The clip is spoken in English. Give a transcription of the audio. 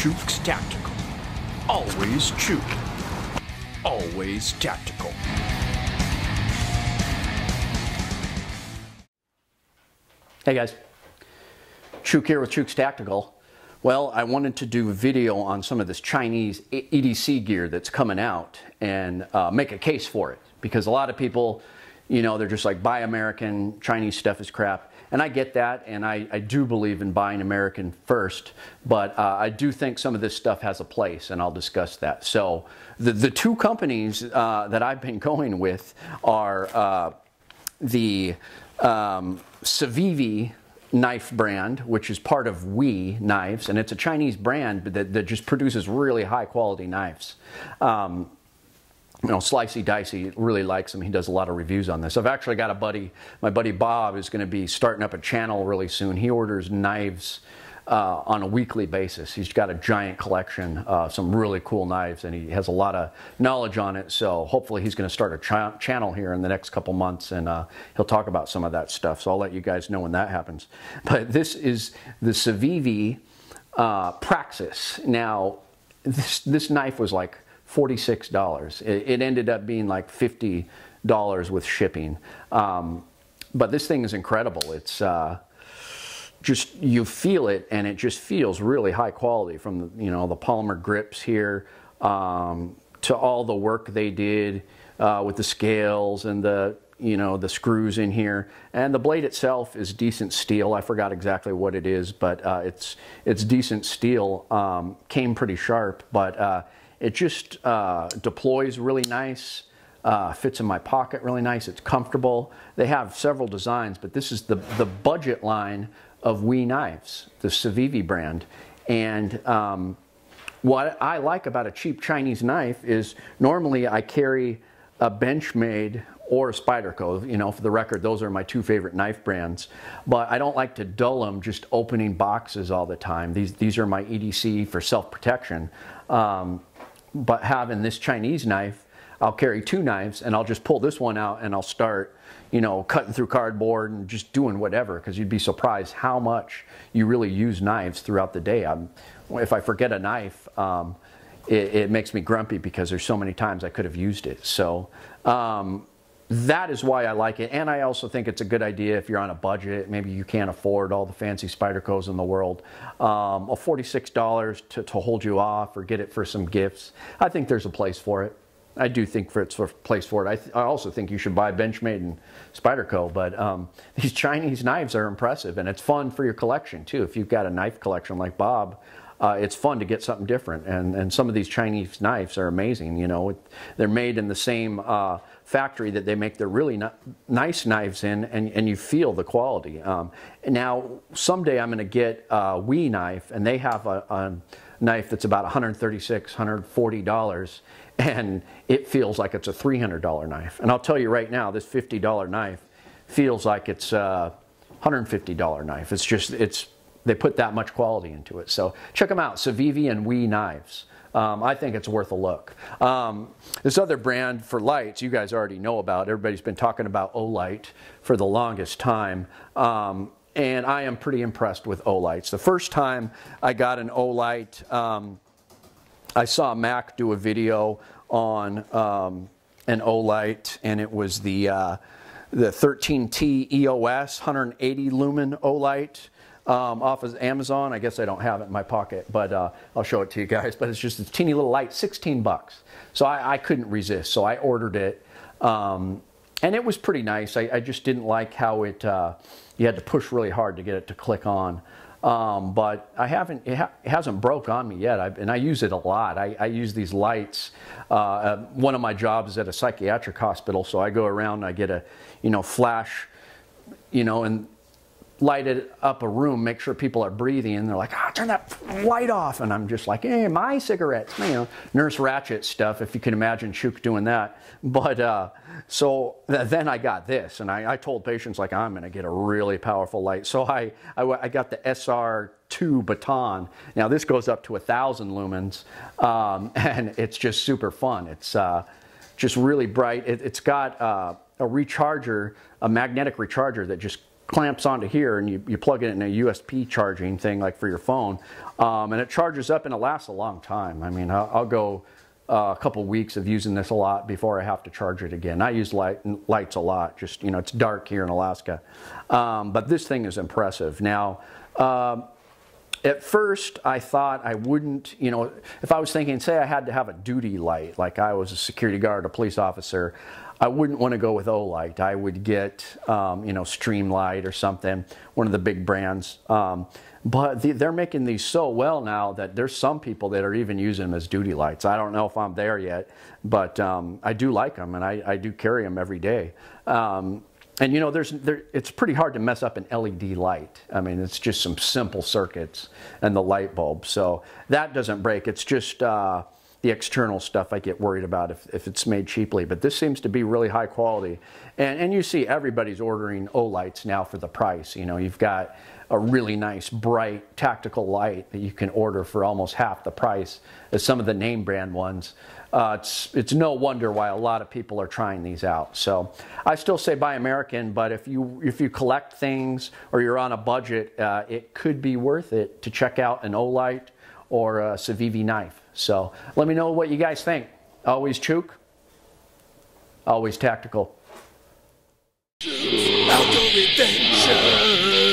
Chuke's Tactical. Always Chuke. Always tactical. Hey guys, Chuke here with Chuke's Tactical. Well, I wanted to do a video on some of this Chinese EDC gear that's coming out and make a case for it. Because a lot of people, you know, they're just like, buy American, Chinese stuff is crap. And I get that, and I do believe in buying American first, but I do think some of this stuff has a place, and I'll discuss that. So the two companies that I've been going with are the Civivi knife brand, which is part of Civivi Knives, and it's a Chinese brand that just produces really high quality knives. You know, Slicey Dicey really likes them. He does a lot of reviews on this. I've actually got a buddy, my buddy Bob, is going to be starting up a channel really soon. He orders knives on a weekly basis. He's got a giant collection of some really cool knives, and he has a lot of knowledge on it. So hopefully he's going to start a channel here in the next couple months, and he'll talk about some of that stuff. So I'll let you guys know when that happens. But this is the Civivi Praxis. Now, this knife was like $46. It ended up being like $50 with shipping. But this thing is incredible. It's just, you feel it, and it just feels really high quality, from the, you know, the polymer grips here to all the work they did with the scales and the, you know, the screws in here. And the blade itself is decent steel. I forgot exactly what it is, but it's decent steel. Came pretty sharp, but it just deploys really nice, fits in my pocket really nice. It's comfortable. They have several designs, but this is the budget line of Civivi Knives, the Civivi brand. And what I like about a cheap Chinese knife is normally I carry a Benchmade or a Spyderco. You know, for the record, those are my two favorite knife brands. But I don't like to dull them just opening boxes all the time. These are my EDC for self-protection. But having this Chinese knife, I'll carry two knives, and I'll just pull this one out and I'll start, you know, cutting through cardboard and just doing whatever, because you'd be surprised how much you really use knives throughout the day. If I forget a knife, it makes me grumpy because there's so many times I could have used it. So that is why I like it. And I also think it's a good idea if you're on a budget, maybe you can't afford all the fancy Spydercos in the world, a $46 to hold you off, or get it for some gifts. I think there's a place for it. I do think it's a place for it. I also think you should buy Benchmade and Spyderco, but these Chinese knives are impressive, and it's fun for your collection too. If you've got a knife collection like Bob, it's fun to get something different, and some of these Chinese knives are amazing. You know, they're made in the same factory that they make their really nice knives in, and you feel the quality. Now, someday I'm going to get a Civivi knife, and they have a knife that's about $136, $140, and it feels like it's a $300 knife. And I'll tell you right now, this $50 knife feels like it's a $150 knife. It's just, they put that much quality into it. So check them out, Civivi and Civivi Knives. I think it's worth a look. This other brand for lights, you guys already know about. Everybody's been talking about Olight for the longest time. And I am pretty impressed with Olights. The first time I got an Olight, I saw Mac do a video on an Olight, and it was the 13T EOS 180 lumen Olight. Off of Amazon. I guess I don't have it in my pocket, but I'll show it to you guys. But it's just a teeny little light, 16 bucks. So I couldn't resist, so I ordered it. And it was pretty nice. I just didn't like how it, you had to push really hard to get it to click on. But it hasn't broke on me yet, and I use it a lot. I use these lights. One of my jobs is at a psychiatric hospital, so I go around and I get a, you know, flash, you know, and lighted up a room, make sure people are breathing, and they're like, turn that light off, and I'm just like, hey, my cigarettes, you know, Nurse Ratched stuff, if you can imagine Chuke doing that. But so then I got this, and I told patients, like, I'm going to get a really powerful light. So I got the SR2 Baton. Now this goes up to 1,000 lumens, and it's just super fun. It's just really bright. It's got a recharger, a magnetic recharger that just clamps onto here, and you plug it in a USB charging thing like for your phone, and it charges up and it lasts a long time. I mean, I'll go a couple weeks of using this a lot before I have to charge it again. I use lights a lot, just, you know, it's dark here in Alaska. But this thing is impressive. Now, at first I thought I wouldn't, you know, if I was thinking, say I had to have a duty light, like I was a security guard, a police officer, I wouldn't want to go with Olight. I would get, you know, Streamlight or something, one of the big brands. But they're making these so well now that there's some people that are even using them as duty lights. I don't know if I'm there yet, but I do like them, and I do carry them every day. And you know, it's pretty hard to mess up an LED light. I mean, it's just some simple circuits and the light bulb. So that doesn't break. It's just the external stuff I get worried about if it's made cheaply. But this seems to be really high quality. And you see everybody's ordering Olights now for the price. You know, you've got a really nice, bright, tactical light that you can order for almost half the price as some of the name brand ones. It's no wonder why a lot of people are trying these out. So I still say buy American, but if you collect things or you're on a budget, it could be worth it to check out an Olight or a Civivi knife. So let me know what you guys think. Always Chuke, always tactical. Outdoor adventure.